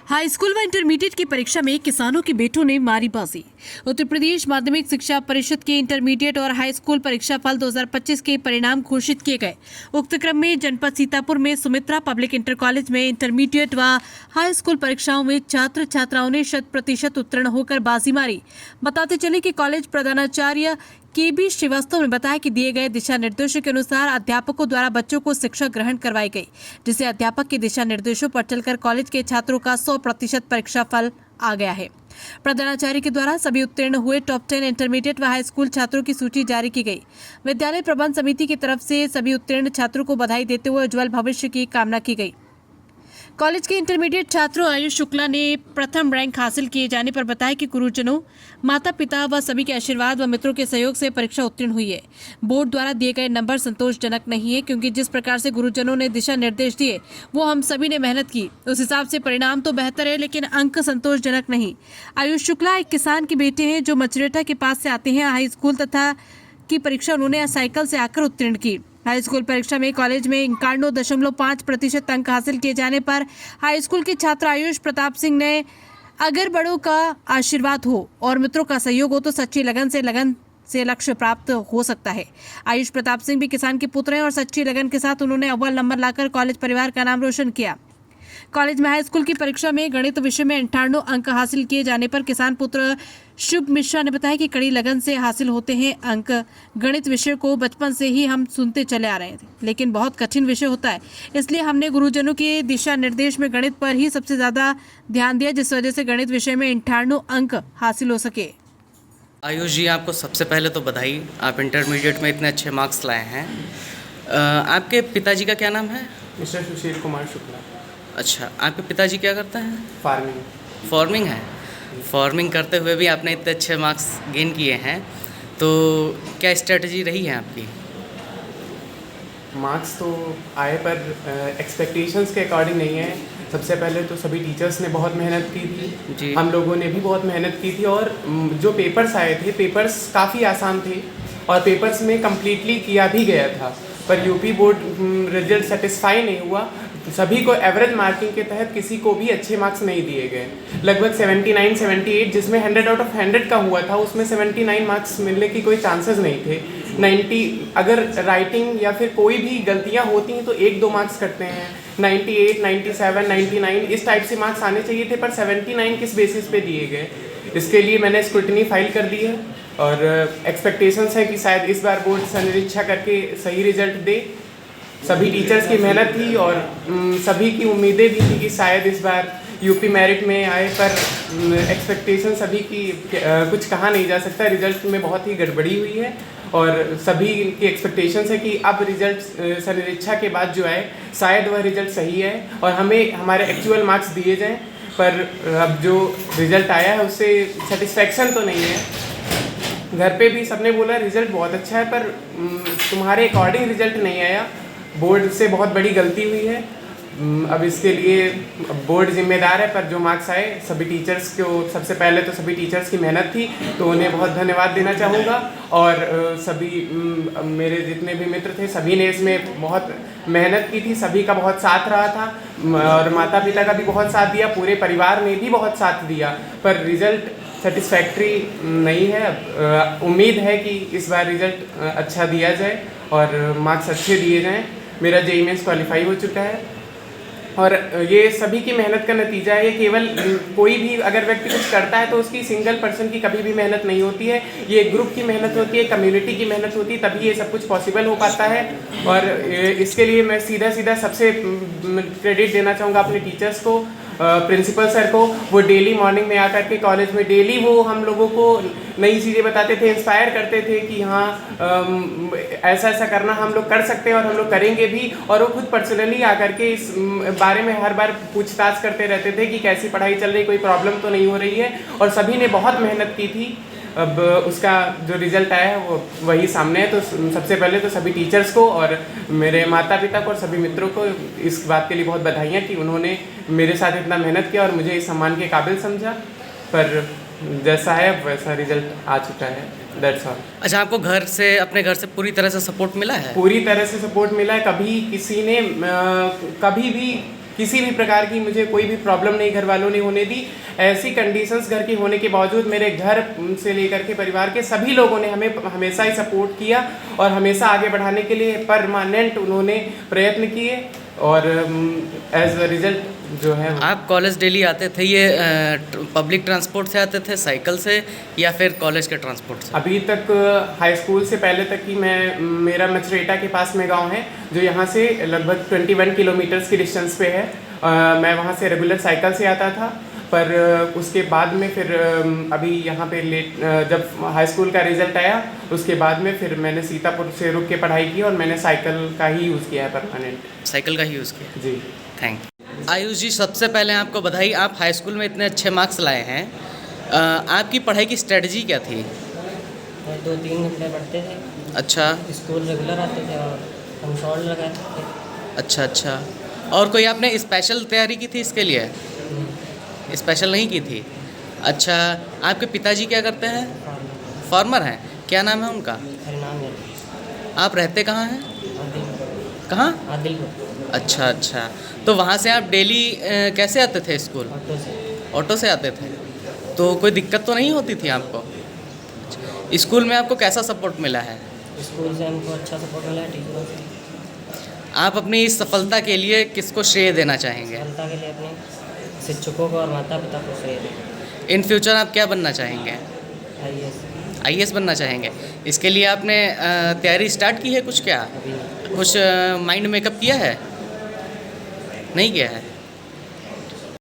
High school व intermediate की परीक्षा में किसानों के बेटों ने मारी बाजी। उत्तर प्रदेश माध्यमिक शिक्षा परिषद के इंटरमीडिएट और हाई स्कूल परीक्षा फल 2025 के परिणाम घोषित किए गए। उक्त क्रम में जनपद सीतापुर में सुमित्रा पब्लिक इंटर कॉलेज में इंटरमीडिएट व हाई स्कूल परीक्षाओं में छात्र छात्राओं ने 100% उत्तीर्ण होकर बाजी मारी। बताते चले कि कॉलेज प्रधानाचार्य KB श्रीवास्तव ने बताया कि दिए गए दिशा निर्देशों के अनुसार अध्यापकों द्वारा बच्चों को शिक्षा ग्रहण करवाई गई, जिसे अध्यापक के दिशा निर्देशों पर चलकर कॉलेज के छात्रों का 100% परीक्षा फल आ गया है। प्रधानाचार्य के द्वारा सभी उत्तीर्ण हुए टॉप 10 इंटरमीडिएट व हाई स्कूल छात्रों की सूची जारी की गई। विद्यालय प्रबंध समिति की तरफ से सभी उत्तीर्ण छात्रों को बधाई देते हुए उज्जवल भविष्य की कामना की गई। कॉलेज के इंटरमीडिएट छात्र आयुष शुक्ला ने प्रथम रैंक हासिल किए जाने पर बताया कि गुरुजनों, माता पिता व सभी के आशीर्वाद व मित्रों के सहयोग से परीक्षा उत्तीर्ण हुई है। बोर्ड द्वारा दिए गए नंबर संतोषजनक नहीं है, क्योंकि जिस प्रकार से गुरुजनों ने दिशा निर्देश दिए वो हम सभी ने मेहनत की, उस हिसाब से परिणाम तो बेहतर है, लेकिन अंक संतोषजनक नहीं। आयुष शुक्ला एक किसान के बेटे हैं जो मचरेटा के पास से आते हैं। हाई स्कूल तथा की परीक्षा उन्होंने साइकिल से आकर उत्तीर्ण की। हाई स्कूल परीक्षा में कॉलेज में 91.5% अंक हासिल किए जाने पर हाई स्कूल के छात्र आयुष प्रताप सिंह ने अगर बड़ों का आशीर्वाद हो और मित्रों का सहयोग हो तो सच्ची लगन से लक्ष्य प्राप्त हो सकता है। आयुष प्रताप सिंह भी किसान के पुत्र हैं और सच्ची लगन के साथ उन्होंने अव्वल नंबर लाकर कॉलेज परिवार का नाम रोशन किया। कॉलेज में हाई स्कूल की परीक्षा में गणित विषय में 98 अंक हासिल किए जाने पर किसान पुत्र शुभ मिश्रा ने बताया कि कड़ी लगन से हासिल होते हैं अंक। गणित विषय को बचपन से ही हम सुनते चले आ रहे थे, लेकिन बहुत कठिन विषय होता है, इसलिए हमने गुरुजनों के दिशा निर्देश में गणित पर ही सबसे ज़्यादा ध्यान दिया, जिस वजह से गणित विषय में 98 अंक हासिल हो सके। आयुष जी, आपको सबसे पहले तो बधाई, आप इंटरमीडिएट में इतने अच्छे मार्क्स लाए हैं। आपके पिताजी का क्या नाम है? मिस्टर सुशील कुमार शुक्ला। अच्छा, आपके पिताजी क्या करते हैं? फार्मिंग है। फार्मिंग करते हुए भी आपने इतने अच्छे मार्क्स गेन किए हैं, तो क्या स्ट्रेटजी रही है आपकी? मार्क्स तो आए पर एक्सपेक्टेशंस के अकॉर्डिंग नहीं है। सबसे पहले तो सभी टीचर्स ने बहुत मेहनत की थी जी। हम लोगों ने भी बहुत मेहनत की थी, और जो पेपर्स आए थे, पेपर्स काफ़ी आसान थे और पेपर्स में कम्प्लीटली किया भी गया था, पर यूपी बोर्ड रिजल्ट सेटिस्फाई नहीं हुआ। सभी को एवरेज मार्किंग के तहत किसी को भी अच्छे मार्क्स नहीं दिए गए। लगभग 79, 78, जिसमें 100 आउट ऑफ 100 का हुआ था, उसमें 79 मार्क्स मिलने की कोई चांसेस नहीं थे। 90 अगर राइटिंग या फिर कोई भी गलतियां होती हैं तो 1-2 मार्क्स करते हैं। 98, 97, 99 इस टाइप से मार्क्स आने चाहिए थे, पर 79 किस बेसिस पे दिए गए? इसके लिए मैंने स्क्रूटनी फाइल कर दी है और एक्सपेक्टेशंस है कि शायद इस बार बोर्ड समीक्षा करके सही रिजल्ट दे। सभी टीचर्स की मेहनत थी और सभी की उम्मीदें भी थी कि शायद इस बार यूपी मेरिट में आए, पर एक्सपेक्टेशन सभी की कुछ कहा नहीं जा सकता। रिजल्ट में बहुत ही गड़बड़ी हुई है और सभी की एक्सपेक्टेशंस है कि अब रिजल्ट समीक्षा के बाद जो आए शायद वह रिजल्ट सही है और हमें हमारे एक्चुअल मार्क्स दिए जाएं, पर अब जो रिजल्ट आया है उससे सेटिस्फैक्शन तो नहीं है। घर पे भी सबने बोला रिजल्ट बहुत अच्छा है, पर तुम्हारे अकॉर्डिंग रिजल्ट नहीं आया। बोर्ड से बहुत बड़ी गलती हुई है। अब इसके लिए बोर्ड जिम्मेदार है, पर जो मार्क्स आए सभी टीचर्स को, सबसे पहले तो सभी टीचर्स की मेहनत थी, तो उन्हें बहुत धन्यवाद देना चाहूँगा। और सभी मेरे जितने भी मित्र थे सभी ने इसमें बहुत मेहनत की थी, सभी का बहुत साथ रहा था और माता पिता का भी बहुत साथ दिया, पूरे परिवार ने भी बहुत साथ दिया, पर रिज़ल्ट सेटिस्फैक्ट्री नहीं है। उम्मीद है कि इस बार रिज़ल्ट अच्छा दिया जाए और मार्क्स अच्छे दिए जाएँ। मेरा JEE मेंस क्वालिफाई हो चुका है और ये सभी की मेहनत का नतीजा है। केवल कोई भी अगर व्यक्ति कुछ करता है तो उसकी सिंगल पर्सन की कभी भी मेहनत नहीं होती है, ये ग्रुप की मेहनत होती है, कम्युनिटी की मेहनत होती है, तभी ये सब कुछ पॉसिबल हो पाता है। और इसके लिए मैं सीधा सबसे क्रेडिट देना चाहूँगा अपने टीचर्स को, प्रिंसिपल सर को। वो डेली मॉर्निंग में आकर के कॉलेज में डेली वो हम लोगों को नई चीज़ें बताते थे, इंस्पायर करते थे कि हाँ ऐसा करना हम लोग कर सकते हैं और हम लोग करेंगे भी। और वो खुद पर्सनली आकर के इस बारे में हर बार पूछताछ करते रहते थे कि कैसी पढ़ाई चल रही, कोई प्रॉब्लम तो नहीं हो रही है, और सभी ने बहुत मेहनत की थी। अब उसका जो रिज़ल्ट आया है वो वही सामने है। तो सबसे पहले तो सभी टीचर्स को और मेरे माता पिता को और सभी मित्रों को इस बात के लिए बहुत बधाइयाँ कि उन्होंने मेरे साथ इतना मेहनत किया और मुझे इस सम्मान के काबिल समझा। पर जैसा है वैसा रिज़ल्ट आ चुका है। That's all. अच्छा, आपको अपने घर से पूरी तरह से सपोर्ट मिला है? पूरी तरह से सपोर्ट मिला है। कभी किसी ने कभी भी किसी भी प्रकार की मुझे कोई भी प्रॉब्लम नहीं घर वालों ने होने दी। ऐसी कंडीशंस घर की होने के बावजूद मेरे घर से लेकर के परिवार के सभी लोगों ने हमें हमेशा ही सपोर्ट किया और हमेशा आगे बढ़ाने के लिए परमानेंट उन्होंने प्रयत्न किए और एज अ रिजल्ट जो है आप कॉलेज डेली आते थे, ये पब्लिक ट्रांसपोर्ट से आते थे, साइकिल से, या फिर कॉलेज के ट्रांसपोर्ट से? अभी तक हाई स्कूल से पहले तक ही मेरा मचरेटा के पास में गांव है जो यहाँ से लगभग 21 किलोमीटर्स की डिस्टेंस पे है। मैं वहाँ से रेगुलर साइकिल से आता था, पर उसके बाद में फिर अभी यहाँ पे जब हाई स्कूल का रिज़ल्ट आया उसके बाद में फिर मैंने सीतापुर से रुक के पढ़ाई की और मैंने साइकिल का ही यूज़ किया है परमानेंट। साइकिल का ही यूज़ किया? जी, थैंक यू। आयुष जी, सबसे पहले आपको बधाई, आप हाई स्कूल में इतने अच्छे मार्क्स लाए हैं। आपकी पढ़ाई की स्ट्रेटजी क्या थी? 2-3 घंटे पढ़ते थे। अच्छा। स्कूल रेगुलर आते थे और हम शॉर्ट लगाते थे। अच्छा अच्छा। और कोई आपने स्पेशल तैयारी की थी इसके लिए? स्पेशल नहीं की थी। अच्छा, आपके पिताजी क्या करते हैं? फार्मर हैं। क्या नाम है उनका? हरिनाम है। आप रहते कहाँ हैं? आदिल। कहाँ? आदिलपुर। अच्छा अच्छा। तो वहाँ से आप डेली कैसे आते थे स्कूल? ऑटो से। ऑटो से आते थे। तो कोई दिक्कत तो नहीं होती थी आपको? स्कूल में आपको कैसा सपोर्ट मिला है? स्कूल से हमको अच्छा सपोर्ट मिला है टीचरों से। आप अपनी इस सफलता के लिए किसको श्रेय देना चाहेंगे? सफलता के लिए अपने शिक्षकों को और माता पिता को श्रेय दें। इन फ्यूचर आप क्या बनना चाहेंगे? IAS। आईएएस बनना चाहेंगे। इसके लिए आपने तैयारी स्टार्ट की है कुछ? क्या अभी कुछ माइंड मेकअप किया है? नहीं किया है?